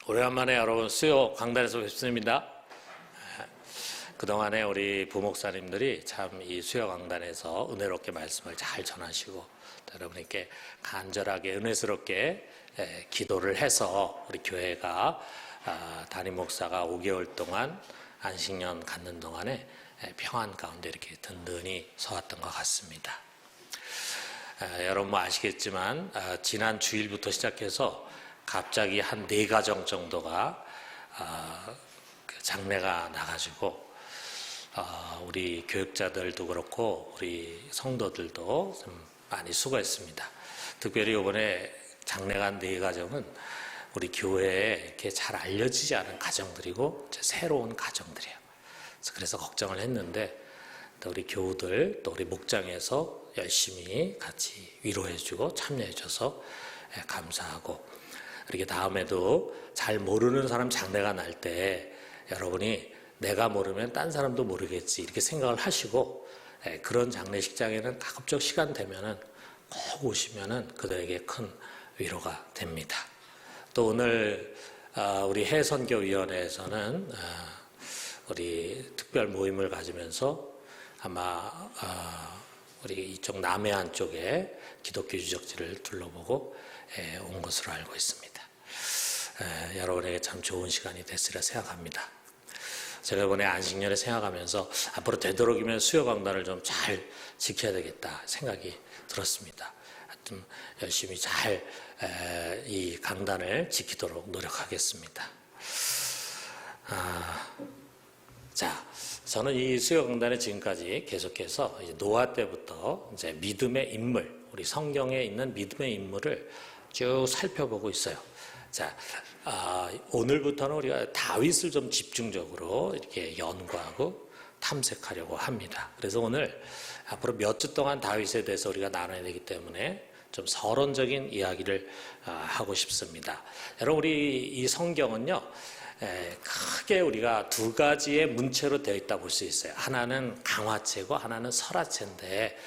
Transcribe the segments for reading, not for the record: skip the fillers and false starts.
오래간만에 여러분 수요 강단에서 뵙습니다. 그동안에 우리 부목사님들이 참 이 수요 강단에서 은혜롭게 말씀을 잘 전하시고 여러분께 간절하게 은혜스럽게 기도를 해서 우리 교회가 담임 목사가 5개월 동안 안식년 갖는 동안에 평안 가운데 이렇게 든든히 서왔던 것 같습니다. 여러분 뭐 아시겠지만 지난 주일부터 시작해서 갑자기 한 4가정 정도가 장례가 나가지고 우리 교육자들도 그렇고 우리 성도들도 좀 많이 수고했습니다. 특별히 이번에 장례가 한 4가정은 우리 교회에 이렇게 잘 알려지지 않은 가정들이고 새로운 가정들이에요. 그래서 걱정을 했는데 또 우리 교우들 또 우리 목장에서 열심히 같이 위로해주고 참여해줘서 감사하고, 이렇게 다음에도 잘 모르는 사람 장례가 날 때 여러분이 내가 모르면 딴 사람도 모르겠지 이렇게 생각을 하시고, 그런 장례식장에는 가급적 시간 되면은 꼭 오시면은 그들에게 큰 위로가 됩니다. 또 오늘 우리 해선교위원회에서는 우리 특별 모임을 가지면서 아마 우리 이쪽 남해안 쪽에 기독교 유적지를 둘러보고 온 것으로 알고 있습니다. 여러분에게 참 좋은 시간이 됐으리라 생각합니다. 제가 이번에 안식년에 생각하면서 앞으로 되도록이면 수요 강단을 좀 잘 지켜야 되겠다 생각이 들었습니다. 좀 열심히 잘 이 강단을 지키도록 노력하겠습니다. 자, 저는 이 수요 강단에 지금까지 계속해서 이제 노아 때부터 이제 믿음의 인물, 우리 성경에 있는 믿음의 인물을 쭉 살펴보고 있어요. 자, 오늘부터는 우리가 다윗을 좀 집중적으로 이렇게 연구하고 탐색하려고 합니다. 그래서 오늘 앞으로 몇 주 동안 다윗에 대해서 우리가 나눠야 되기 때문에 좀 서론적인 이야기를 하고 싶습니다. 여러분, 우리 이 성경은요, 크게 우리가 2가지의 문체로 되어 있다 볼 수 있어요. 하나는 강화체고 하나는 설화체인데,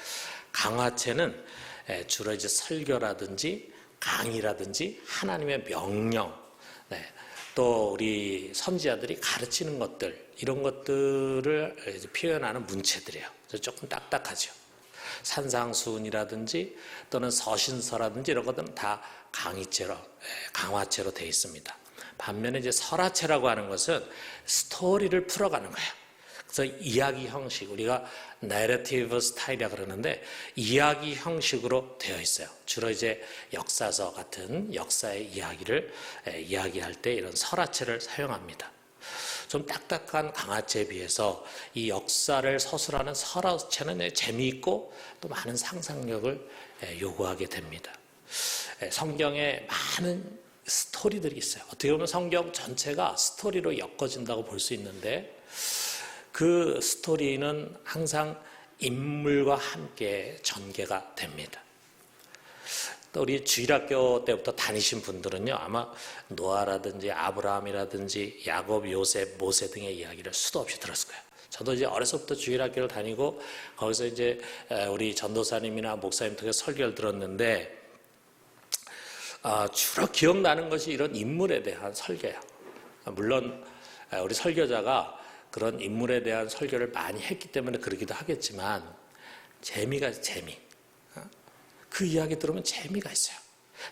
강화체는 주로 이제 설교라든지 강의라든지 하나님의 명령, 또 우리 선지자들이 가르치는 것들, 이런 것들을 표현하는 문체들이에요. 그래서 조금 딱딱하죠. 산상수훈이라든지 또는 서신서라든지 이런 것들은 다 강화체로 되어 있습니다. 반면에 이제 설화체라고 하는 것은 스토리를 풀어가는 거예요. 그래서 이야기 형식, 우리가 내러티브 스타일이라 그러는데 이야기 형식으로 되어 있어요. 주로 이제 역사서 같은 역사의 이야기를 이야기할 때 이런 설화체를 사용합니다. 좀 딱딱한 강화체에 비해서 이 역사를 서술하는 설화체는 재미있고 또 많은 상상력을 요구하게 됩니다. 성경에 많은 스토리들이 있어요. 어떻게 보면 성경 전체가 스토리로 엮어진다고 볼 수 있는데, 그 스토리는 항상 인물과 함께 전개가 됩니다. 또 우리 주일학교 때부터 다니신 분들은요, 아마 노아라든지 아브라함이라든지 야곱, 요셉, 모세 등의 이야기를 수도 없이 들었을 거예요. 저도 이제 어려서부터 주일학교를 다니고 거기서 이제 우리 전도사님이나 목사님 통해서 설교를 들었는데, 주로 기억나는 것이 이런 인물에 대한 설교예요. 물론 우리 설교자가 그런 인물에 대한 설교를 많이 했기 때문에 그러기도 하겠지만, 재미가 그 이야기 들으면 재미가 있어요.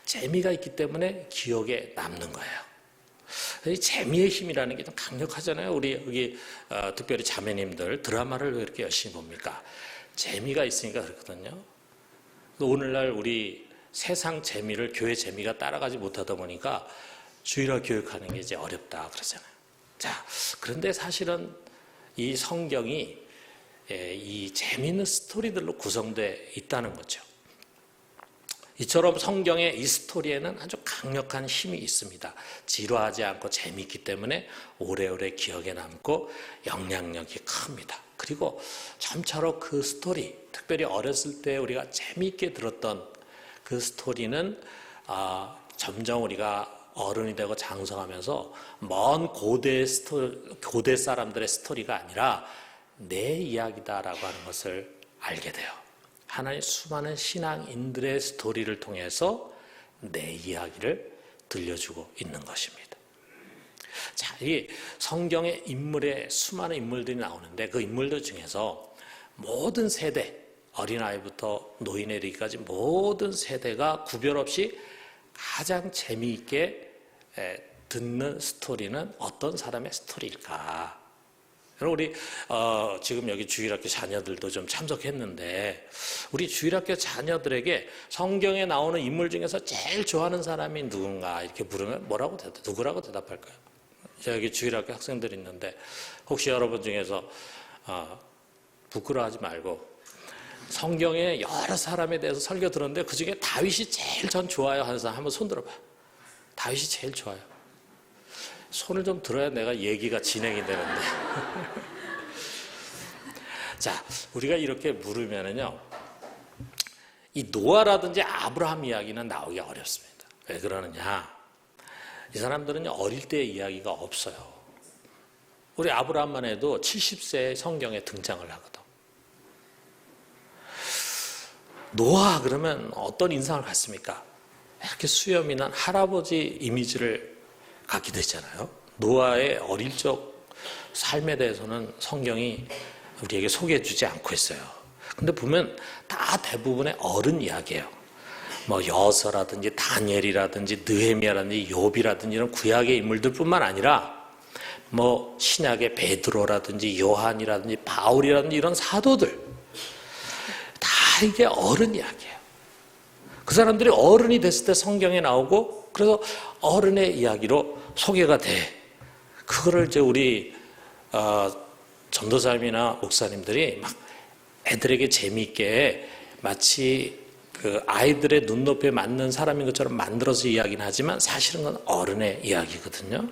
재미가 있기 때문에 기억에 남는 거예요. 이 재미의 힘이라는 게 좀 강력하잖아요. 우리 여기 특별히 자매님들 드라마를 왜 이렇게 열심히 봅니까? 재미가 있으니까 그렇거든요. 오늘날 우리 세상 재미를 교회 재미가 따라가지 못하다 보니까 주일학 교육하는 게 이제 어렵다 그러잖아요. 자, 그런데 사실은 이 성경이 이 재미있는 스토리들로 구성되어 있다는 거죠. 이처럼 성경의 이 스토리에는 아주 강력한 힘이 있습니다. 지루하지 않고 재미있기 때문에 오래오래 기억에 남고 영향력이 큽니다. 그리고 점차로 그 스토리, 특별히 어렸을 때 우리가 재미있게 들었던 그 스토리는 점점 우리가 어른이 되고 장성하면서 먼 고대 사람들의 스토리가 아니라 내 이야기다라고 하는 것을 알게 돼요. 하나의 수많은 신앙인들의 스토리를 통해서 내 이야기를 들려주고 있는 것입니다. 자, 이 성경의 인물에 수많은 인물들이 나오는데 그 인물들 중에서 모든 세대, 어린아이부터 노인에 이르기까지 모든 세대가 구별 없이 가장 재미있게 듣는 스토리는 어떤 사람의 스토리일까? 우리 지금 여기 주일학교 자녀들도 좀 참석했는데 우리 주일학교 자녀들에게 성경에 나오는 인물 중에서 제일 좋아하는 사람이 누군가 이렇게 물으면 누구라고 대답할까요? 여기 주일학교 학생들이 있는데 혹시 여러분 중에서 부끄러워하지 말고 성경에 여러 사람에 대해서 설교 들었는데 그중에 다윗이 제일 전 좋아요 하는 사람 한번 손 들어봐요. 다윗이 제일 좋아요. 손을 좀 들어야 내가 얘기가 진행이 되는데. 자, 우리가 이렇게 물으면은요, 이 노아라든지 아브라함 이야기는 나오기 어렵습니다. 왜 그러느냐? 이 사람들은 어릴 때의 이야기가 없어요. 우리 아브라함만 해도 70세에 성경에 등장을 하거든. 노아 그러면 어떤 인상을 갖습니까? 이렇게 수염이 난 할아버지 이미지를 갖게 되잖아요. 노아의 어릴 적 삶에 대해서는 성경이 우리에게 소개해 주지 않고 있어요. 근데 보면 다 대부분의 어른 이야기예요. 뭐 여서라든지 다니엘이라든지 느헤미야라든지 욥이라든지 이런 구약의 인물들뿐만 아니라 뭐 신약의 베드로라든지 요한이라든지 바울이라든지 이런 사도들 다 이게 어른 이야기예요. 그 사람들이 어른이 됐을 때 성경에 나오고 그래서 어른의 이야기로 소개가 돼. 그거를 이제 우리 전도사님이나 목사님들이 막 애들에게 재미있게 마치 그 아이들의 눈높이에 맞는 사람인 것처럼 만들어서 이야기는 하지만 사실은 그건 어른의 이야기거든요.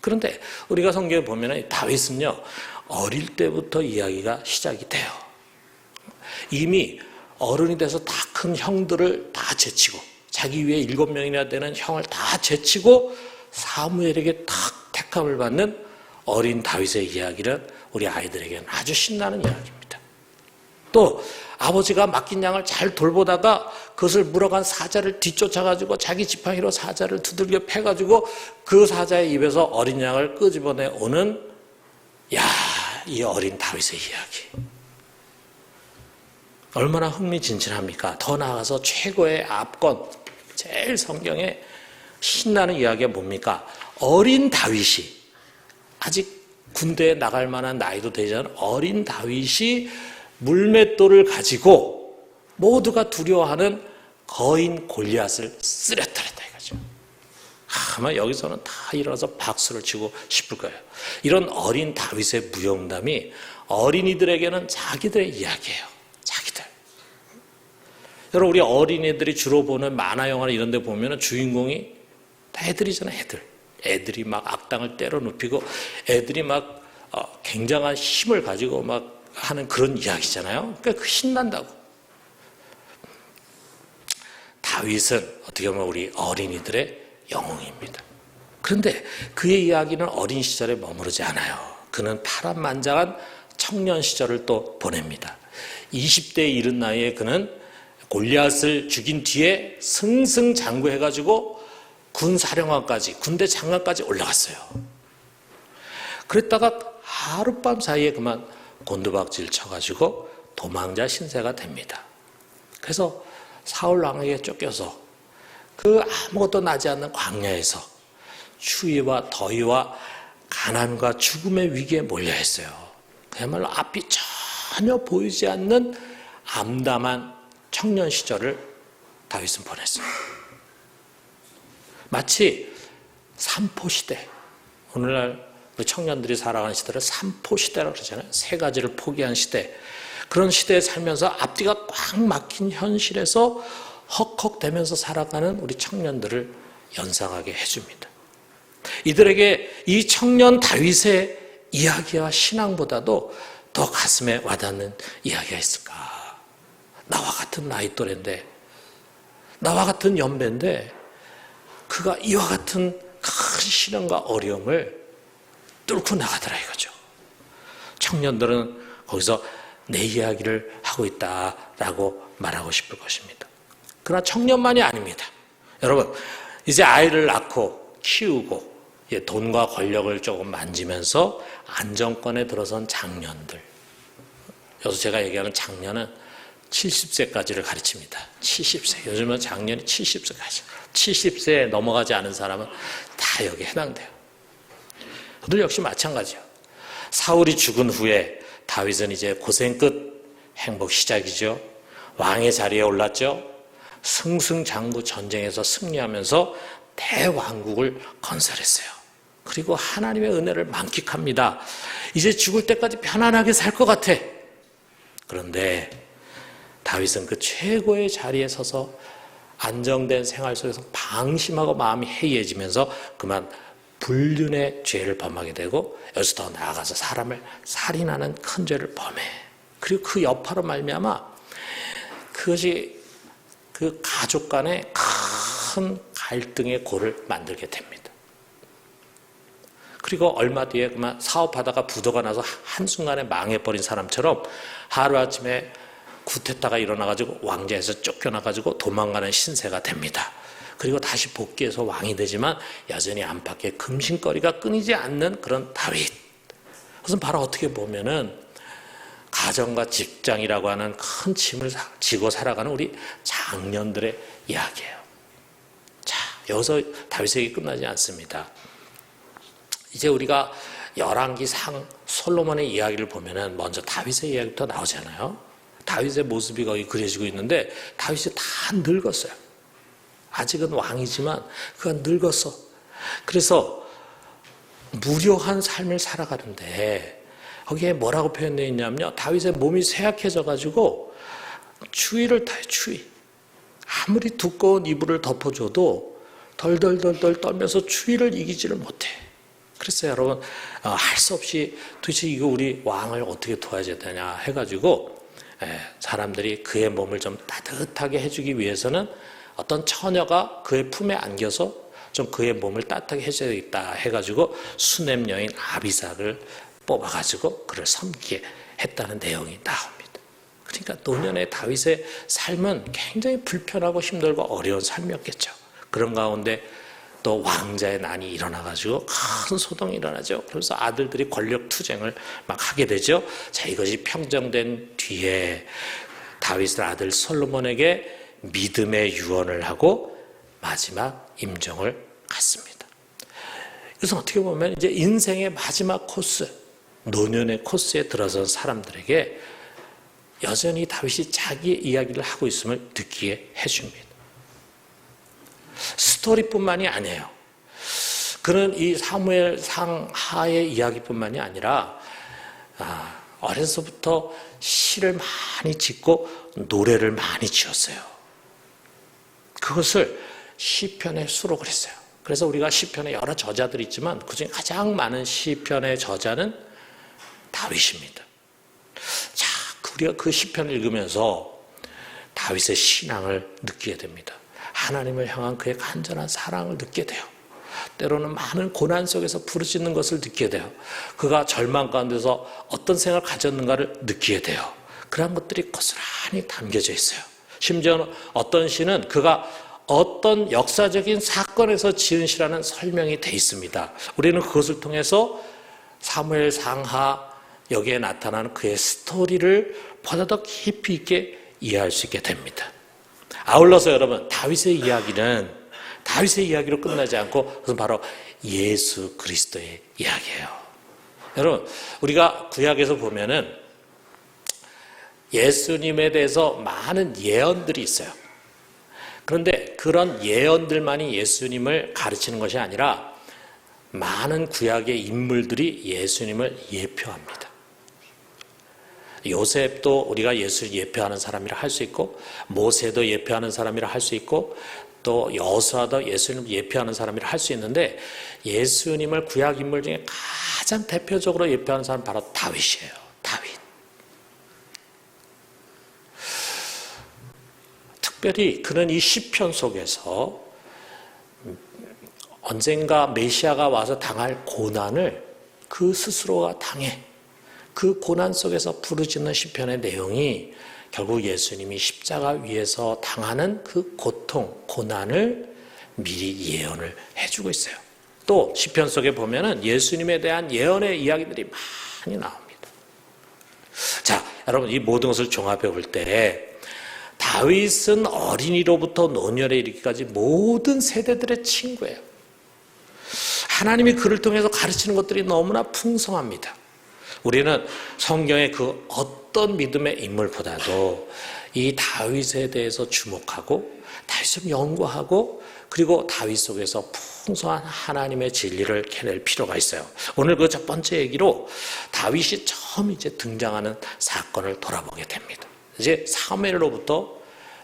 그런데 우리가 성경에 보면 다윗은요 어릴 때부터 이야기가 시작이 돼요. 이미 어른이 돼서 다 큰 형들을 다 제치고 자기 위에 7명이나 되는 형을 다 제치고 사무엘에게 탁 택함을 받는 어린 다윗의 이야기는 우리 아이들에게는 아주 신나는 이야기입니다. 또 아버지가 맡긴 양을 잘 돌보다가 그것을 물어간 사자를 뒤쫓아가지고 자기 지팡이로 사자를 두들겨 패가지고 그 사자의 입에서 어린 양을 끄집어내 오는 이 어린 다윗의 이야기. 얼마나 흥미진진합니까? 더 나아가서 최고의 압권, 제일 성경에 신나는 이야기가 뭡니까? 어린 다윗이 아직 군대에 나갈 만한 나이도 되지 않은 어린 다윗이 물맷돌을 가지고 모두가 두려워하는 거인 골리앗을 쓰러뜨렸다 이거죠. 아마 여기서는 다 일어나서 박수를 치고 싶을 거예요. 이런 어린 다윗의 무용담이 어린이들에게는 자기들의 이야기예요. 자기들. 여러분 우리 어린이들이 주로 보는 만화 영화나 이런 데 보면 주인공이 다 애들이잖아요. 애들이 막 악당을 때려 눕히고 애들이 막 굉장한 힘을 가지고 막 하는 그런 이야기잖아요. 그러니까 신난다고. 다윗은 어떻게 보면 우리 어린이들의 영웅입니다. 그런데 그의 이야기는 어린 시절에 머무르지 않아요. 그는 파란만장한 청년 시절을 또 보냅니다. 20대에 이른 나이에 그는 골리앗을 죽인 뒤에 승승장구해가지고 군사령관까지 군대 장관까지 올라갔어요. 그랬다가 하룻밤 사이에 그만 곤두박질 쳐가지고 도망자 신세가 됩니다. 그래서 사울 왕에게 쫓겨서 그 아무것도 나지 않는 광야에서 추위와 더위와 가난과 죽음의 위기에 몰려 있어요. 그야말로 앞이 전혀 보이지 않는 암담한 청년 시절을 다윗은 보냈어요. 마치 삼포시대, 오늘날 우리 청년들이 살아가는 시대를 삼포시대라고 그러잖아요. 세 가지를 포기한 시대. 그런 시대에 살면서 앞뒤가 꽉 막힌 현실에서 헉헉대면서 살아가는 우리 청년들을 연상하게 해줍니다. 이들에게 이 청년 다윗의 이야기와 신앙보다도 더 가슴에 와닿는 이야기가 있을까? 나와 같은 나이 또래인데, 나와 같은 연배인데 그가 이와 같은 큰 시련과 어려움을 뚫고 나가더라 이거죠. 청년들은 거기서 내 이야기를 하고 있다라고 말하고 싶을 것입니다. 그러나 청년만이 아닙니다. 여러분 이제 아이를 낳고 키우고 돈과 권력을 조금 만지면서 안정권에 들어선 장년들. 여기서 제가 얘기하는 장년은 70세까지를 가르칩니다. 70세. 요즘은 장년이 70세까지. 70세에 넘어가지 않은 사람은 다 여기에 해당돼요. 그들 역시 마찬가지예요. 사울이 죽은 후에 다윗은 이제 고생 끝 행복 시작이죠. 왕의 자리에 올랐죠. 승승장구 전쟁에서 승리하면서 대왕국을 건설했어요. 그리고 하나님의 은혜를 만끽합니다. 이제 죽을 때까지 편안하게 살 것 같아. 그런데 다윗은 그 최고의 자리에 서서 안정된 생활 속에서 방심하고 마음이 해이해지면서 그만 불륜의 죄를 범하게 되고 여기서 더 나아가서 사람을 살인하는 큰 죄를 범해. 그리고 그 여파로 말미암아 그것이 그 가족 간의 큰 갈등의 골을 만들게 됩니다. 그리고 얼마 뒤에 그만 사업하다가 부도가 나서 한순간에 망해버린 사람처럼 하루아침에 구태타가 일어나가지고 왕좌에서 쫓겨나가지고 도망가는 신세가 됩니다. 그리고 다시 복귀해서 왕이 되지만 여전히 안팎의 금신거리가 끊이지 않는 그런 다윗. 그것은 바로 어떻게 보면은 가정과 직장이라고 하는 큰 짐을 지고 살아가는 우리 장년들의 이야기예요. 자, 여기서 다윗의 얘기 끝나지 않습니다. 이제 우리가 열왕기상 솔로몬의 이야기를 보면은 먼저 다윗의 이야기부터 나오잖아요. 다윗의 모습이 거기 그려지고 있는데 다윗이 다 늙었어요. 아직은 왕이지만 그가 늙었어. 그래서 무료한 삶을 살아가는데 거기에 뭐라고 표현되어 있냐면요. 다윗의 몸이 쇠약해져가지고 추위를 타요. 추위. 아무리 두꺼운 이불을 덮어줘도 덜덜덜덜 떨면서 추위를 이기지를 못해. 그래서 여러분 할 수 없이 도대체 이거 우리 왕을 어떻게 도와줘야 되냐 해가지고 사람들이 그의 몸을 좀 따뜻하게 해주기 위해서는 어떤 처녀가 그의 품에 안겨서 좀 그의 몸을 따뜻하게 해줘야겠다 해가지고 수냄 여인 아비삭을 뽑아가지고 그를 섬기게 했다는 내용이 나옵니다. 그러니까 노년의 다윗의 삶은 굉장히 불편하고 힘들고 어려운 삶이었겠죠. 그런 가운데 또 왕자의 난이 일어나가지고 큰 소동이 일어나죠. 그래서 아들들이 권력 투쟁을 막 하게 되죠. 자, 이것이 평정된 뒤에 다윗의 아들 솔로몬에게 믿음의 유언을 하고 마지막 임종을 갖습니다. 그래서 어떻게 보면 이제 인생의 마지막 코스, 노년의 코스에 들어선 사람들에게 여전히 다윗이 자기의 이야기를 하고 있음을 느끼게 해줍니다. 스토리뿐만이 아니에요. 그는 이 사무엘 상하의 이야기뿐만이 아니라 어려서부터 시를 많이 짓고 노래를 많이 지었어요. 그것을 시편에 수록을 했어요. 그래서 우리가 시편에 여러 저자들이 있지만 그중에 가장 많은 시편의 저자는 다윗입니다. 자, 우리가 그 시편을 읽으면서 다윗의 신앙을 느끼게 됩니다. 하나님을 향한 그의 간절한 사랑을 느끼게 돼요. 때로는 많은 고난 속에서 부르짖는 것을 느끼게 돼요. 그가 절망 가운데서 어떤 생각을 가졌는가를 느끼게 돼요. 그런 것들이 고스란히 담겨져 있어요. 심지어는 어떤 시는 그가 어떤 역사적인 사건에서 지은 시라는 설명이 돼 있습니다. 우리는 그것을 통해서 사무엘 상하 여기에 나타나는 그의 스토리를 보다 더 깊이 있게 이해할 수 있게 됩니다. 아울러서 여러분 다윗의 이야기로 끝나지 않고 그것은 바로 예수 그리스도의 이야기예요. 여러분 우리가 구약에서 보면은 예수님에 대해서 많은 예언들이 있어요. 그런데 그런 예언들만이 예수님을 가르치는 것이 아니라 많은 구약의 인물들이 예수님을 예표합니다. 요셉도 우리가 예수를 예표하는 사람이라 할 수 있고 모세도 예표하는 사람이라 할 수 있고 또 여호수아도 예수님을 예표하는 사람이라 할 수 있는데 예수님을 구약 인물 중에 가장 대표적으로 예표하는 사람은 바로 다윗이에요. 다윗. 특별히 그는 이 시편 속에서 언젠가 메시아가 와서 당할 고난을 그 스스로가 당해. 그 고난 속에서 부르짖는 시편의 내용이 결국 예수님이 십자가 위에서 당하는 그 고통, 고난을 미리 예언을 해주고 있어요. 또 시편 속에 보면은 예수님에 대한 예언의 이야기들이 많이 나옵니다. 자, 여러분 이 모든 것을 종합해 볼 때 다윗은 어린이로부터 노년에 이르기까지 모든 세대들의 친구예요. 하나님이 그를 통해서 가르치는 것들이 너무나 풍성합니다. 우리는 성경의 그 어떤 믿음의 인물보다도 이 다윗에 대해서 주목하고 다윗을 연구하고 그리고 다윗 속에서 풍성한 하나님의 진리를 캐낼 필요가 있어요. 오늘 그 첫 번째 얘기로 다윗이 처음 이제 등장하는 사건을 돌아보게 됩니다. 이제 사무엘로부터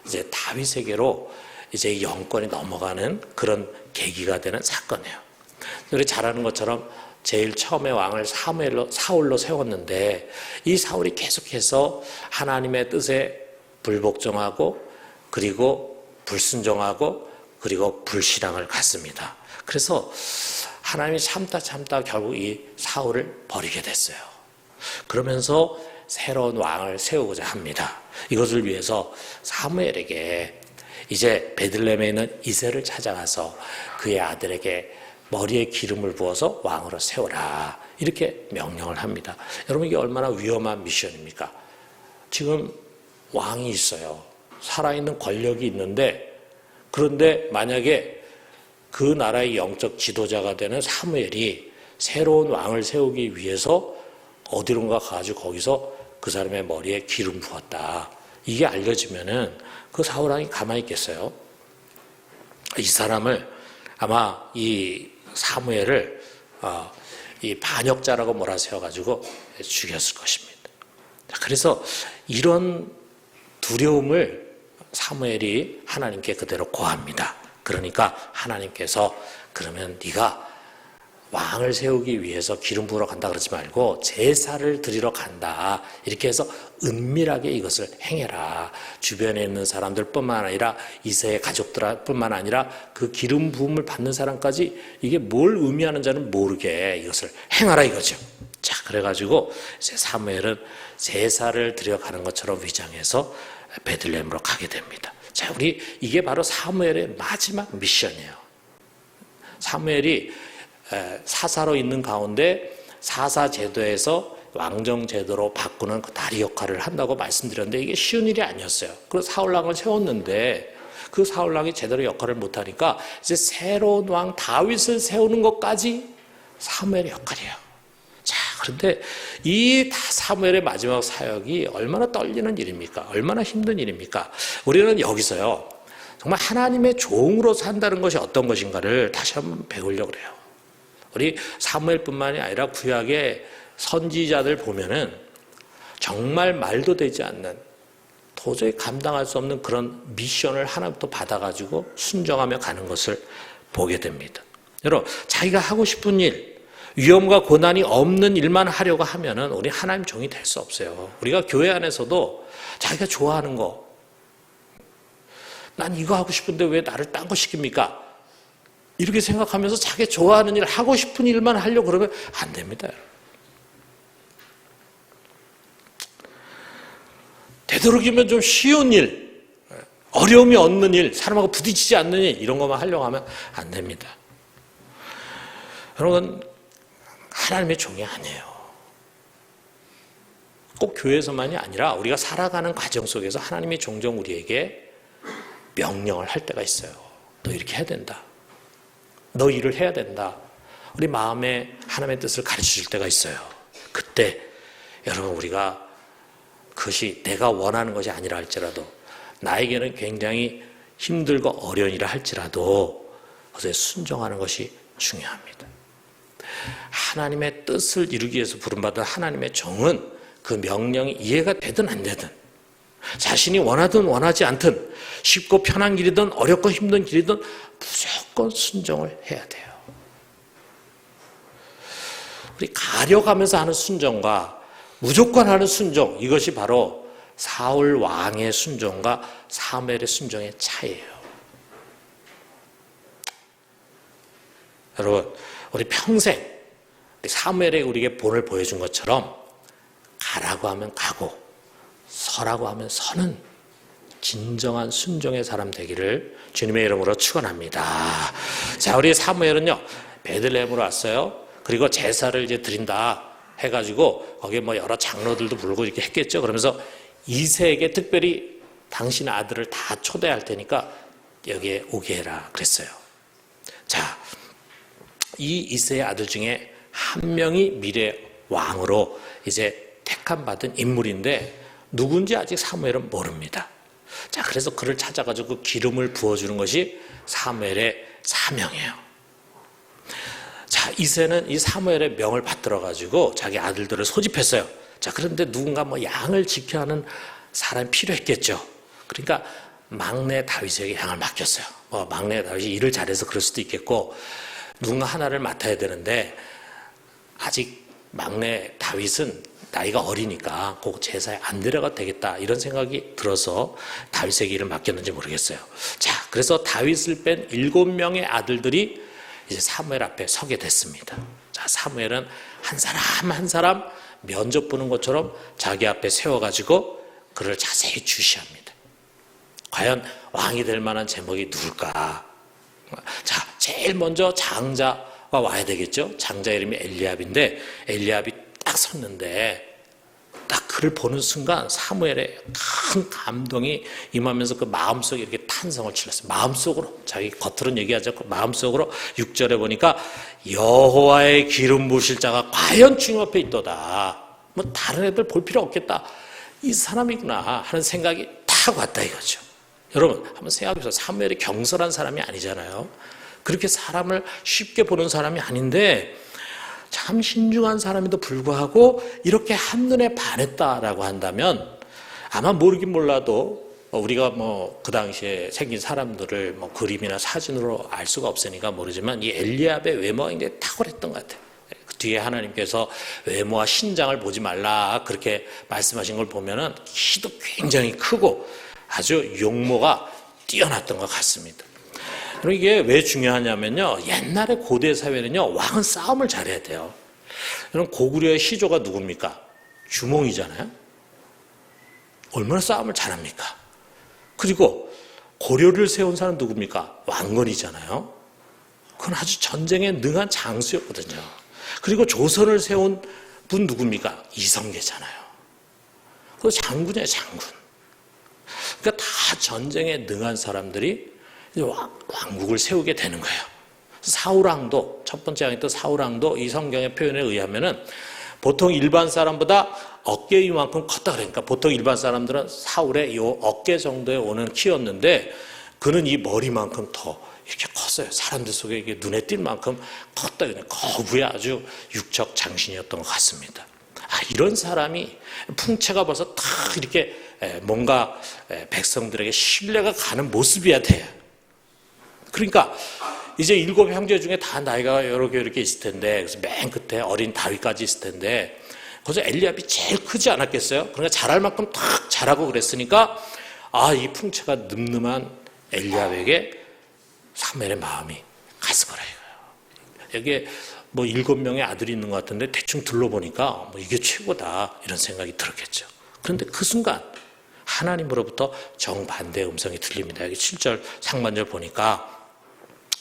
이제 다윗에게로 이제 영권이 넘어가는 그런 계기가 되는 사건이에요. 우리 잘 아는 것처럼 제일 처음에 왕을 사울로 세웠는데 이 사울이 계속해서 하나님의 뜻에 불복종하고 그리고 불순종하고 그리고 불신앙을 갖습니다. 그래서 하나님이 참다 결국 이 사울을 버리게 됐어요. 그러면서 새로운 왕을 세우고자 합니다. 이것을 위해서 사무엘에게 이제 베들레헴에 있는 이새를 찾아가서 그의 아들에게 머리에 기름을 부어서 왕으로 세우라 이렇게 명령을 합니다. 여러분 이게 얼마나 위험한 미션입니까? 지금 왕이 있어요. 살아있는 권력이 있는데 그런데 만약에 그 나라의 영적 지도자가 되는 사무엘이 새로운 왕을 세우기 위해서 어디론가 가가지고 거기서 그 사람의 머리에 기름 부었다. 이게 알려지면은 그 사울왕이 가만히 있겠어요? 이 사람을 아마 이 사무엘을 이 반역자라고 몰아세워가지고 죽였을 것입니다. 그래서 이런 두려움을 사무엘이 하나님께 그대로 고합니다. 그러니까 하나님께서 그러면 네가 왕을 세우기 위해서 기름 부으러 간다 그러지 말고 제사를 드리러 간다. 이렇게 해서 은밀하게 이것을 행해라. 주변에 있는 사람들뿐만 아니라 이새의 가족들뿐만 아니라 그 기름 부음을 받는 사람까지 이게 뭘 의미하는지는 모르게 이것을 행하라 이거죠. 자, 그래가지고 이제 사무엘은 제사를 드려 가는 것처럼 위장해서 베들레헴으로 가게 됩니다. 자, 우리 이게 바로 사무엘의 마지막 미션이에요. 사무엘이 사사로 있는 가운데 사사 제도에서 왕정 제도로 바꾸는 그 다리 역할을 한다고 말씀드렸는데 이게 쉬운 일이 아니었어요. 그래서 사울왕을 세웠는데 그 사울왕이 제대로 역할을 못하니까 이제 새로운 왕 다윗을 세우는 것까지 사무엘의 역할이에요. 자, 그런데 이 사무엘의 마지막 사역이 얼마나 떨리는 일입니까? 얼마나 힘든 일입니까? 우리는 여기서요 정말 하나님의 종으로 산다는 것이 어떤 것인가를 다시 한번 배우려고 그래요. 우리 사무엘뿐만이 아니라 구약의 선지자들 보면은 정말 말도 되지 않는 도저히 감당할 수 없는 그런 미션을 하나부터 받아가지고 순종하며 가는 것을 보게 됩니다. 여러분, 자기가 하고 싶은 일, 위험과 고난이 없는 일만 하려고 하면은 우리 하나님 종이 될 수 없어요. 우리가 교회 안에서도 자기가 좋아하는 거, 난 이거 하고 싶은데 왜 나를 딴 거 시킵니까? 이렇게 생각하면서 자기 좋아하는 일, 하고 싶은 일만 하려고 그러면 안 됩니다. 되도록이면 좀 쉬운 일, 어려움이 없는 일, 사람하고 부딪히지 않는 일, 이런 것만 하려고 하면 안 됩니다. 여러분, 하나님의 종이 아니에요. 꼭 교회에서만이 아니라 우리가 살아가는 과정 속에서 하나님이 종종 우리에게 명령을 할 때가 있어요. 너 이렇게 해야 된다. 너 일을 해야 된다. 우리 마음에 하나님의 뜻을 가르쳐 줄 때가 있어요. 그때 여러분 우리가 그것이 내가 원하는 것이 아니라 할지라도 나에게는 굉장히 힘들고 어려운 일을 할지라도 그것에 순종하는 것이 중요합니다. 하나님의 뜻을 이루기 위해서 부름받은 하나님의 종은 그 명령이 이해가 되든 안 되든 자신이 원하든 원하지 않든 쉽고 편한 길이든 어렵고 힘든 길이든 무조건 순종을 해야 돼요. 우리 가려가면서 하는 순종과 무조건 하는 순종, 이것이 바로 사울 왕의 순종과 사무엘의 순종의 차이예요. 여러분, 우리 평생 사무엘에게 우리에게 본을 보여준 것처럼 가라고 하면 가고 서라고 하면 서는 진정한 순종의 사람 되기를 주님의 이름으로 축원합니다. 자, 우리 사무엘은요 베들레헴으로 왔어요. 그리고 제사를 이제 드린다 해가지고 거기에 뭐 여러 장로들도 부르고 이렇게 했겠죠. 그러면서 이새에게 특별히 당신 아들을 다 초대할 테니까 여기에 오게 해라 그랬어요. 자, 이 이새의 아들 중에 한 명이 미래 왕으로 이제 택함 받은 인물인데 누군지 아직 사무엘은 모릅니다. 자, 그래서 그를 찾아가지고 기름을 부어주는 것이 사무엘의 사명이에요. 자, 이새는 이 사무엘의 명을 받들어 가지고 자기 아들들을 소집했어요. 자, 그런데 누군가 뭐 양을 지켜야 하는 사람이 필요했겠죠. 그러니까 막내 다윗에게 양을 맡겼어요. 뭐 막내 다윗이 일을 잘해서 그럴 수도 있겠고 누군가 하나를 맡아야 되는데 아직 막내 다윗은 나이가 어리니까 그 제사에 안 데려가도 되겠다 이런 생각이 들어서 다윗에게 일을 맡겼는지 모르겠어요. 자, 그래서 다윗을 뺀 7명의 아들들이 이제 사무엘 앞에 서게 됐습니다. 자, 사무엘은 한 사람 한 사람 면접 보는 것처럼 자기 앞에 세워가지고 그를 자세히 주시합니다. 과연 왕이 될 만한 제목이 누굴까? 자, 제일 먼저 장자가 와야 되겠죠. 장자 이름이 엘리압인데 엘리압이 딱 섰는데 딱 그를 보는 순간 사무엘의 큰 감동이 임하면서 그 마음속에 이렇게 탄성을 치렀어요. 마음속으로, 자기 겉으로는 얘기하지 않고 마음속으로 6절에 보니까 여호와의 기름 부으실 자가 과연 주님 앞에 있도다. 뭐 다른 애들 볼 필요 없겠다. 이 사람이구나 하는 생각이 딱 왔다 이거죠. 여러분 한번 생각해보세요. 사무엘이 경솔한 사람이 아니잖아요. 그렇게 사람을 쉽게 보는 사람이 아닌데 참 신중한 사람에도 불구하고 이렇게 한눈에 반했다라고 한다면 아마 모르긴 몰라도 우리가 뭐 그 당시에 생긴 사람들을 뭐 그림이나 사진으로 알 수가 없으니까 모르지만 이 엘리압의 외모가 굉장히 탁월했던 것 같아요. 그 뒤에 하나님께서 외모와 신장을 보지 말라 그렇게 말씀하신 걸 보면은 키도 굉장히 크고 아주 용모가 뛰어났던 것 같습니다. 그럼 이게 왜 중요하냐면요. 옛날에 고대 사회는요. 왕은 싸움을 잘해야 돼요. 그럼 고구려의 시조가 누굽니까? 주몽이잖아요. 얼마나 싸움을 잘합니까? 그리고 고려를 세운 사람 누굽니까? 왕건이잖아요. 그건 아주 전쟁에 능한 장수였거든요. 그리고 조선을 세운 분 누굽니까? 이성계잖아요. 그 장군이에요, 장군. 그러니까 다 전쟁에 능한 사람들이 왕국을 세우게 되는 거예요. 사울왕도 첫 번째 왕이었던 사울왕도 이 성경의 표현에 의하면은 보통 일반 사람보다 어깨 이만큼 컸다 그러니까 보통 일반 사람들은 사울의 이 어깨 정도에 오는 키였는데 그는 이 머리만큼 더 이렇게 컸어요. 사람들 속에 이게 눈에 띌 만큼 컸다 그냥 거구의 아주 육적 장신이었던 것 같습니다. 이런 사람이 풍채가 벌써 딱 이렇게 뭔가 백성들에게 신뢰가 가는 모습이어야 돼요. 그러니까 이제 7 형제 중에 다 나이가 여러 개 이렇게 있을 텐데 그래서 맨 끝에 어린 다윗까지 있을 텐데 거기서 엘리압이 제일 크지 않았겠어요? 그러니까 잘할 만큼 탁 잘하고 그랬으니까 이 풍채가 늠름한 엘리압에게 사무엘의 마음이 갔을 거라 이거예요. 여기에 뭐 7명의 아들이 있는 것 같은데 대충 둘러보니까 뭐 이게 최고다 이런 생각이 들었겠죠. 그런데 그 순간 하나님으로부터 정반대의 음성이 들립니다. 여기 7절 상반절 보니까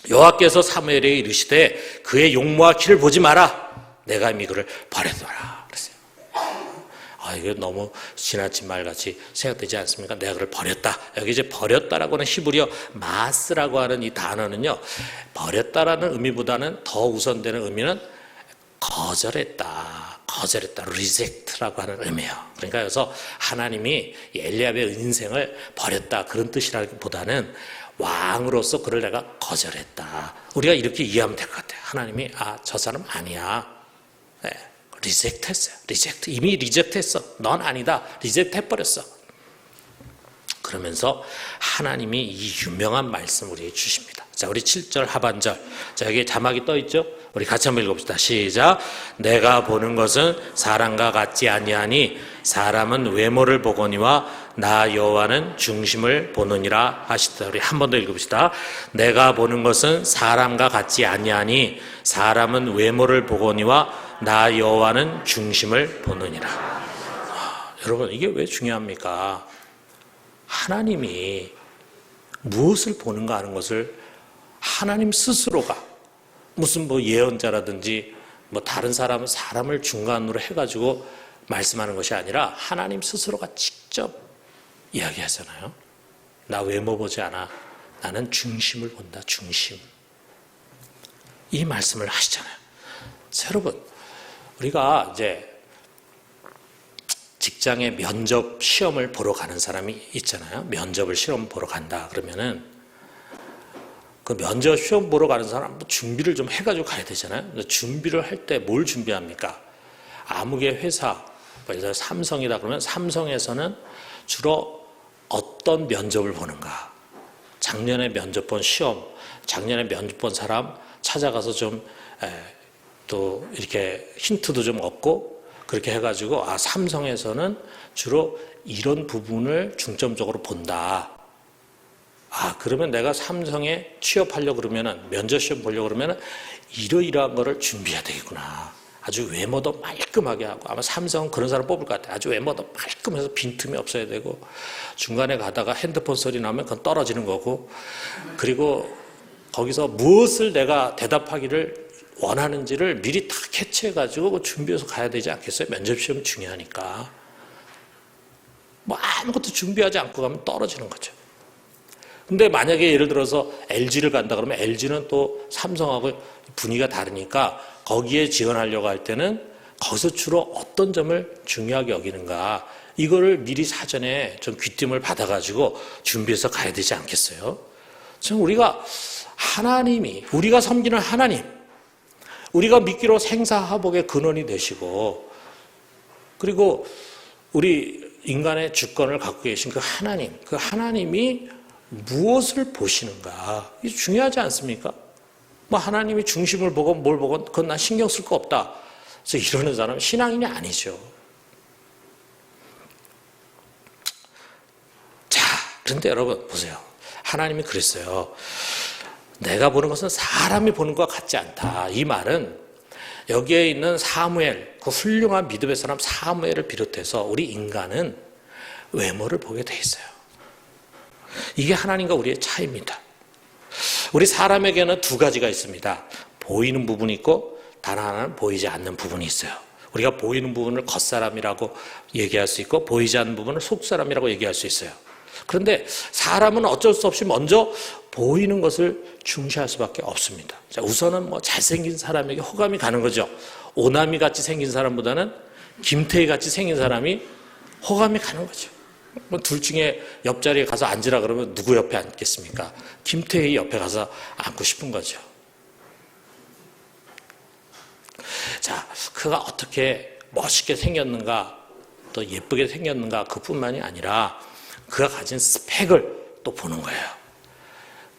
여호와께서 사무엘에게 이르시되 그의 용모와 키를 보지 마라. 내가 이미 그를 버렸노라. 그랬어요. 이거 너무 지나친 말같이 생각되지 않습니까? 내가 그를 버렸다. 여기 이제 버렸다라고 하는 히브리어 마스라고 하는 이 단어는요. 버렸다라는 의미보다는 더 우선되는 의미는 거절했다, reject라고 하는 의미예요. 그러니까 여기서 하나님이 엘리압의 인생을 버렸다 그런 뜻이라기보다는 왕으로서 그를 내가 거절했다. 우리가 이렇게 이해하면 될 것 같아요. 하나님이 저 사람 아니야. 네, 리젝트 했어요. 이미 리젝트 했어. 넌 아니다. 리젝트 해버렸어. 그러면서 하나님이 이 유명한 말씀을 우리에게 주십니다. 자, 우리 7절 하반절. 자, 여기 자막이 떠 있죠? 우리 같이 한번 읽어봅시다. 시작. 내가 보는 것은 사람과 같지 아니하니 사람은 외모를 보거니와 나 여호와는 중심을 보느니라 하시다. 우리 한 번 더 읽어봅시다. 내가 보는 것은 사람과 같지 아니하니 사람은 외모를 보거니와 나 여호와는 중심을 보느니라. 여러분 이게 왜 중요합니까? 하나님이 무엇을 보는가 하는 것을 하나님 스스로가 무슨 뭐 예언자라든지 뭐 다른 사람을 중간으로 해가지고 말씀하는 것이 아니라 하나님 스스로가 직접 이야기하잖아요. 나 외모 보지 않아. 나는 중심을 본다. 중심. 이 말씀을 하시잖아요. 여러분, 우리가 이제 직장에 면접 시험을 보러 가는 사람이 있잖아요. 면접을 시험 보러 간다 그러면은 그 면접 시험 보러 가는 사람 준비를 좀 해가지고 가야 되잖아요. 준비를 할 때 뭘 준비합니까? 아무개 회사, 예를 들어 삼성이다 그러면 삼성에서는 주로 어떤 면접을 보는가? 작년에 면접 본 시험, 작년에 면접 본 사람 찾아가서 좀 또 이렇게 힌트도 좀 얻고 그렇게 해가지고 삼성에서는 주로 이런 부분을 중점적으로 본다. 그러면 내가 삼성에 취업하려고 그러면은 면접 시험 보려고 그러면은 이러이러한 거를 준비해야 되겠구나. 아주 외모도 말끔하게 하고 아마 삼성은 그런 사람 뽑을 것 같아요. 아주 외모도 말끔해서 빈틈이 없어야 되고 중간에 가다가 핸드폰 소리 나면 그건 떨어지는 거고 그리고 거기서 무엇을 내가 대답하기를 원하는지를 미리 다 캐치해가지고 준비해서 가야 되지 않겠어요? 면접 시험이 중요하니까. 뭐 아무것도 준비하지 않고 가면 떨어지는 거죠. 근데 만약에 예를 들어서 LG를 간다 그러면 LG는 또 삼성하고 분위기가 다르니까 거기에 지원하려고 할 때는 거기서 주로 어떤 점을 중요하게 여기는가 이거를 미리 사전에 좀 귀띔을 받아가지고 준비해서 가야 되지 않겠어요? 지금 우리가 우리가 섬기는 하나님, 우리가 믿기로 생사화복의 근원이 되시고 그리고 우리 인간의 주권을 갖고 계신 그 하나님이 무엇을 보시는가 이게 중요하지 않습니까? 뭐 하나님이 중심을 보고 뭘 보고 그건 난 신경 쓸 거 없다. 그래서 이러는 사람은 신앙인이 아니죠. 자, 그런데 여러분 보세요. 하나님이 그랬어요. 내가 보는 것은 사람이 보는 것과 같지 않다. 이 말은 여기에 있는 사무엘, 그 훌륭한 믿음의 사람 사무엘을 비롯해서 우리 인간은 외모를 보게 돼 있어요. 이게 하나님과 우리의 차이입니다. 우리 사람에게는 두 가지가 있습니다. 보이는 부분이 있고 다른 하나는 보이지 않는 부분이 있어요. 우리가 보이는 부분을 겉사람이라고 얘기할 수 있고 보이지 않는 부분을 속사람이라고 얘기할 수 있어요. 그런데 사람은 어쩔 수 없이 먼저 보이는 것을 중시할 수밖에 없습니다. 자, 우선은 뭐 잘생긴 사람에게 호감이 가는 거죠. 오나미 같이 생긴 사람보다는 김태희 같이 생긴 사람이 호감이 가는 거죠. 뭐 둘 중에 옆자리에 가서 앉으라 그러면 누구 옆에 앉겠습니까? 김태희 옆에 가서 앉고 싶은 거죠. 자, 그가 어떻게 멋있게 생겼는가, 또 예쁘게 생겼는가 그뿐만이 아니라 그가 가진 스펙을 또 보는 거예요.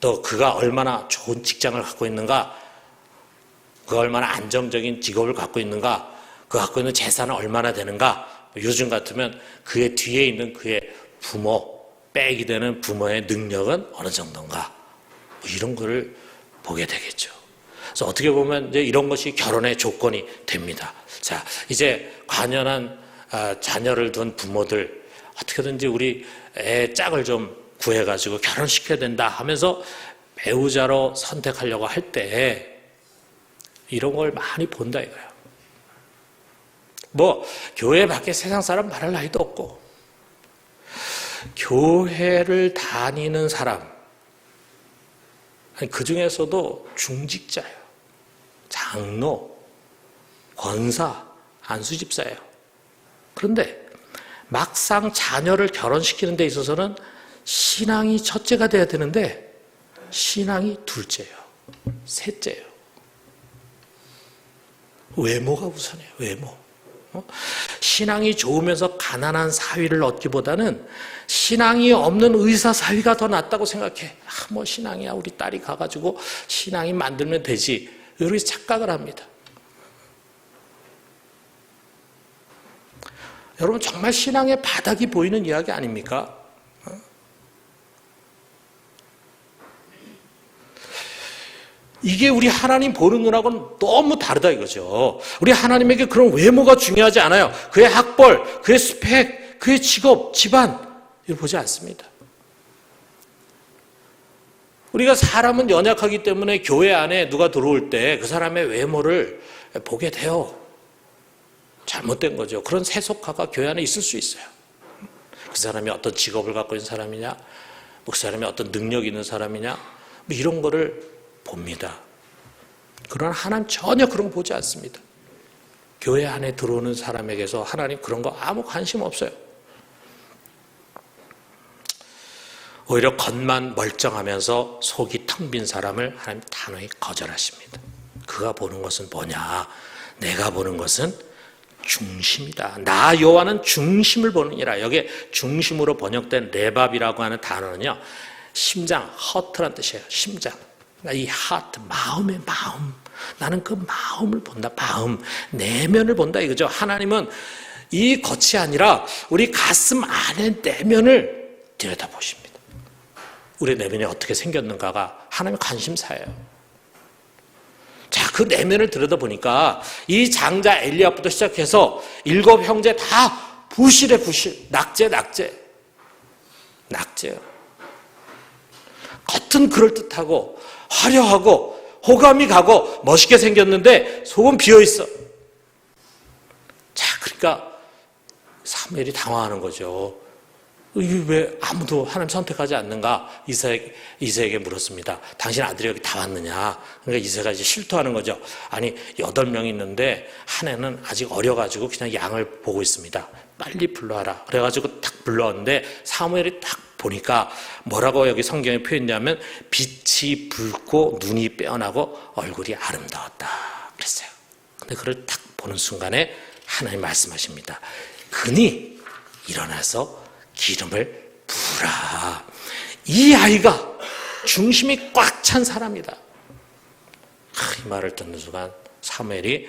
또 그가 얼마나 좋은 직장을 갖고 있는가, 그가 얼마나 안정적인 직업을 갖고 있는가, 그가 갖고 있는 재산은 얼마나 되는가, 요즘 같으면 그의 뒤에 있는 그의 부모, 백이 되는 부모의 능력은 어느 정도인가, 이런 거를 보게 되겠죠. 그래서 어떻게 보면 이제 이런 것이 결혼의 조건이 됩니다. 자, 이제 관연한 자녀를 둔 부모들 어떻게든지 우리 애 짝을 좀 구해가지고 결혼시켜야 된다 하면서 배우자로 선택하려고 할 때 이런 걸 많이 본다 이거예요. 뭐 교회 밖에 세상 사람 말할 나이도 없고 교회를 다니는 사람 그 중에서도 중직자예요. 장로, 권사, 안수집사예요. 그런데 막상 자녀를 결혼시키는 데 있어서는 신앙이 첫째가 돼야 되는데 신앙이 둘째예요. 셋째예요. 외모가 우선이에요. 외모. 신앙이 좋으면서 가난한 사위를 얻기보다는 신앙이 없는 의사 사위가 더 낫다고 생각해. 뭐 신앙이야 우리 딸이 가가지고 신앙이 만들면 되지. 이렇게 착각을 합니다. 여러분 정말 신앙의 바닥이 보이는 이야기 아닙니까? 이게 우리 하나님 보는 눈하고는 너무 다르다 이거죠. 우리 하나님에게 그런 외모가 중요하지 않아요. 그의 학벌, 그의 스펙, 그의 직업, 집안 이걸 보지 않습니다. 우리가 사람은 연약하기 때문에 교회 안에 누가 들어올 때 그 사람의 외모를 보게 돼요. 잘못된 거죠. 그런 세속화가 교회 안에 있을 수 있어요. 그 사람이 어떤 직업을 갖고 있는 사람이냐, 그 사람이 어떤 능력이 있는 사람이냐, 뭐 이런 거를 봅니다. 그러나 하나님 전혀 그런 거 보지 않습니다. 교회 안에 들어오는 사람에게서 하나님 그런 거 아무 관심 없어요. 오히려 겉만 멀쩡하면서 속이 텅 빈 사람을 하나님 단호히 거절하십니다. 그가 보는 것은 뭐냐? 내가 보는 것은 중심이다. 나 여호와는 중심을 보느니라. 여기에 중심으로 번역된 레밥이라고 하는 단어는요, 심장, 허트란 뜻이에요. 심장. 이 하트, 마음의 마음. 나는 그 마음을 본다. 마음, 내면을 본다 이거죠. 하나님은 이 겉이 아니라 우리 가슴 안의 내면을 들여다보십니다. 우리 내면이 어떻게 생겼는가가 하나님의 관심사예요. 자, 그 내면을 들여다보니까 이 장자 엘리압부터 시작해서 7 형제 다 부실해, 부실. 낙제예요. 겉은 그럴듯하고 화려하고 호감이 가고 멋있게 생겼는데 속은 비어있어. 자, 그러니까 사무엘이 당황하는 거죠. 이게 왜 아무도 하나님 선택하지 않는가? 이새에게 물었습니다. 당신 아들이 여기 다 왔느냐? 그러니까 이새가 이제 실토하는 거죠. 아니, 8명이 있는데 한 애는 아직 어려가지고 그냥 양을 보고 있습니다. 빨리 불러와라. 그래가지고 딱 불러왔는데 사무엘이 딱 보니까 뭐라고 여기 성경에 표현했냐면 빛이 붉고 눈이 빼어나고 얼굴이 아름다웠다 그랬어요. 근데 그걸 딱 보는 순간에 하나님 말씀하십니다. 그니 일어나서 기름을 부으라. 이 아이가 중심이 꽉 찬 사람이다. 이 말을 듣는 순간 사무엘이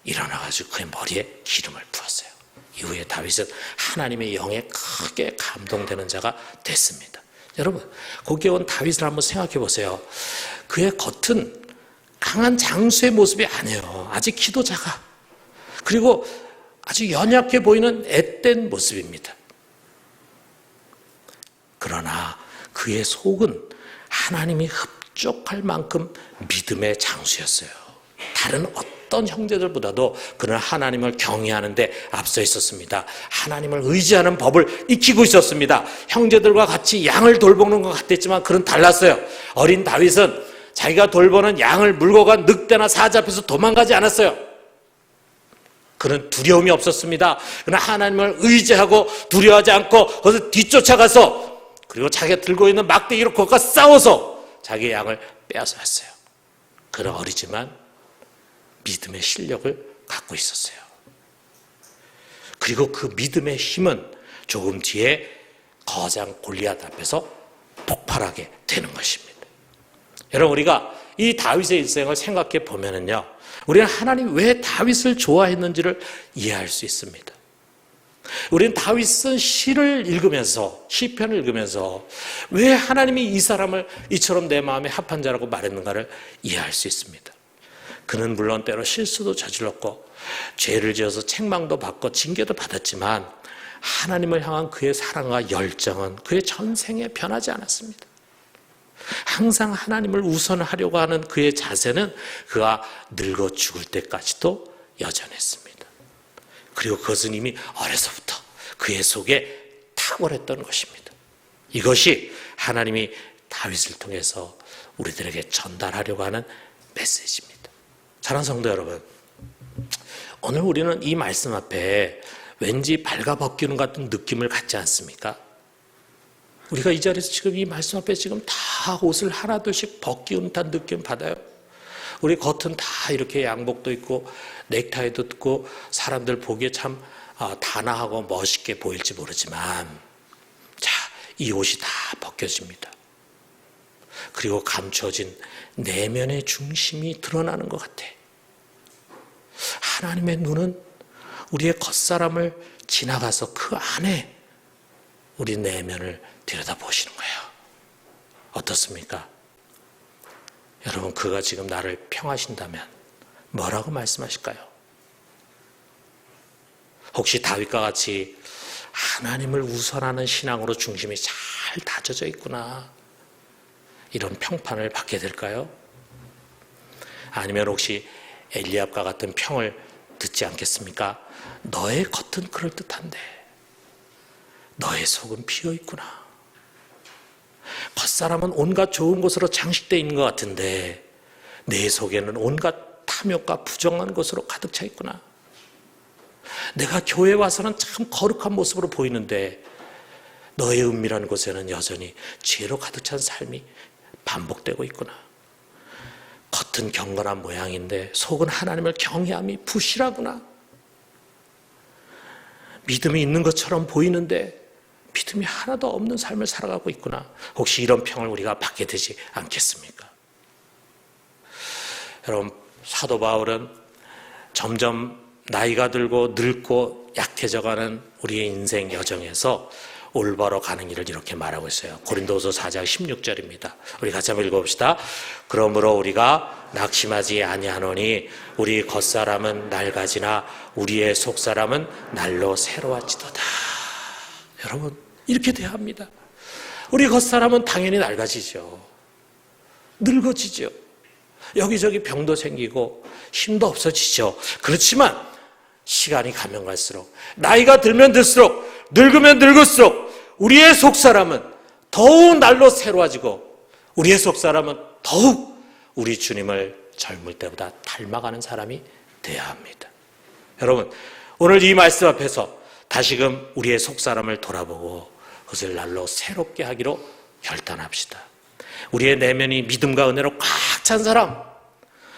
일어나가지고 그의 머리에 기름을 부었어요. 이후에 다윗은 하나님의 영에 크게 감동되는 자가 됐습니다. 여러분, 거기에 온 다윗을 한번 생각해 보세요. 그의 겉은 강한 장수의 모습이 아니에요. 아직 키도 작아. 그리고 아주 연약해 보이는 앳된 모습입니다. 그러나 그의 속은 하나님이 흡족할 만큼 믿음의 장수였어요. 다른 어떤 형제들보다도 그는 하나님을 경외하는 데 앞서 있었습니다. 하나님을 의지하는 법을 익히고 있었습니다. 형제들과 같이 양을 돌보는 것 같았지만 그는 달랐어요. 어린 다윗은 자기가 돌보는 양을 물고 간 늑대나 사자 앞에서 도망가지 않았어요. 그는 두려움이 없었습니다. 그는 하나님을 의지하고 두려워하지 않고 거기서 뒤쫓아가서 그리고 자기가 들고 있는 막대기로 그것과 싸워서 자기의 양을 빼앗아왔어요. 그는 어리지만 믿음의 실력을 갖고 있었어요. 그리고 그 믿음의 힘은 조금 뒤에 거장 골리앗 앞에서 폭발하게 되는 것입니다. 여러분, 우리가 이 다윗의 일생을 생각해 보면은요, 우리는 하나님 왜 다윗을 좋아했는지를 이해할 수 있습니다. 우리는 다윗은 시를 읽으면서, 시편을 읽으면서 왜 하나님이 이 사람을 이처럼 내 마음에 합한 자라고 말했는가를 이해할 수 있습니다. 그는 물론 때로 실수도 저질렀고 죄를 지어서 책망도 받고 징계도 받았지만 하나님을 향한 그의 사랑과 열정은 그의 전생에 변하지 않았습니다. 항상 하나님을 우선하려고 하는 그의 자세는 그가 늙어 죽을 때까지도 여전했습니다. 그리고 그것은 이미 어려서부터 그의 속에 탁월했던 것입니다. 이것이 하나님이 다윗을 통해서 우리들에게 전달하려고 하는 메시지입니다. 사랑하는 성도 여러분, 오늘 우리는 이 말씀 앞에 왠지 발가벗기는 같은 느낌을 갖지 않습니까? 우리가 이 자리에서 지금 이 말씀 앞에 지금 다 옷을 하나둘씩 벗기는 듯한 느낌 받아요. 우리 겉은 다 이렇게 양복도 있고 넥타이도 있고 사람들 보기에 참 단아하고 멋있게 보일지 모르지만, 자, 이 옷이 다 벗겨집니다. 그리고 감춰진 내면의 중심이 드러나는 것 같아. 하나님의 눈은 우리의 겉사람을 지나가서 그 안에 우리 내면을 들여다보시는 거예요. 어떻습니까? 여러분, 그가 지금 나를 평하신다면 뭐라고 말씀하실까요? 혹시 다윗과 같이 하나님을 우선하는 신앙으로 중심이 잘 다져져 있구나, 이런 평판을 받게 될까요? 아니면 혹시 엘리압과 같은 평을 듣지 않겠습니까? 너의 겉은 그럴듯한데 너의 속은 비어있구나. 겉사람은 온갖 좋은 것으로 장식되어 있는 것 같은데 내 속에는 온갖 탐욕과 부정한 것으로 가득 차 있구나. 내가 교회에 와서는 참 거룩한 모습으로 보이는데 너의 은밀한 곳에는 여전히 죄로 가득 찬 삶이 반복되고 있구나. 겉은 경건한 모양인데 속은 하나님을 경외함이 부실하구나. 믿음이 있는 것처럼 보이는데 믿음이 하나도 없는 삶을 살아가고 있구나. 혹시 이런 평을 우리가 받게 되지 않겠습니까? 여러분, 사도 바울은 점점 나이가 들고 늙고 약해져가는 우리의 인생 여정에서 올바로 가는 길을 이렇게 말하고 있어요. 고린도서 4장 16절입니다. 우리 같이 한번 읽어봅시다. 그러므로 우리가 낙심하지 아니하노니 우리 겉사람은 낡아지나 우리의 속사람은 날로 새로워지도다. 여러분, 이렇게 돼야 합니다. 우리 겉사람은 당연히 낡아지죠. 늙어지죠. 여기저기 병도 생기고 힘도 없어지죠. 그렇지만 시간이 가면 갈수록, 나이가 들면 들수록, 늙으면 늙을수록 우리의 속사람은 더욱 날로 새로워지고 우리의 속사람은 더욱 우리 주님을 젊을 때보다 닮아가는 사람이 돼야 합니다. 여러분, 오늘 이 말씀 앞에서 다시금 우리의 속사람을 돌아보고 그것을 날로 새롭게 하기로 결단합시다. 우리의 내면이 믿음과 은혜로 꽉 찬 사람,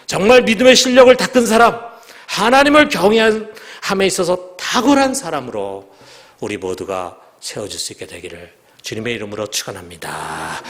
정말 믿음의 실력을 닦은 사람, 하나님을 경외함에 있어서 탁월한 사람으로 우리 모두가 세워질 수 있게 되기를 주님의 이름으로 축원합니다.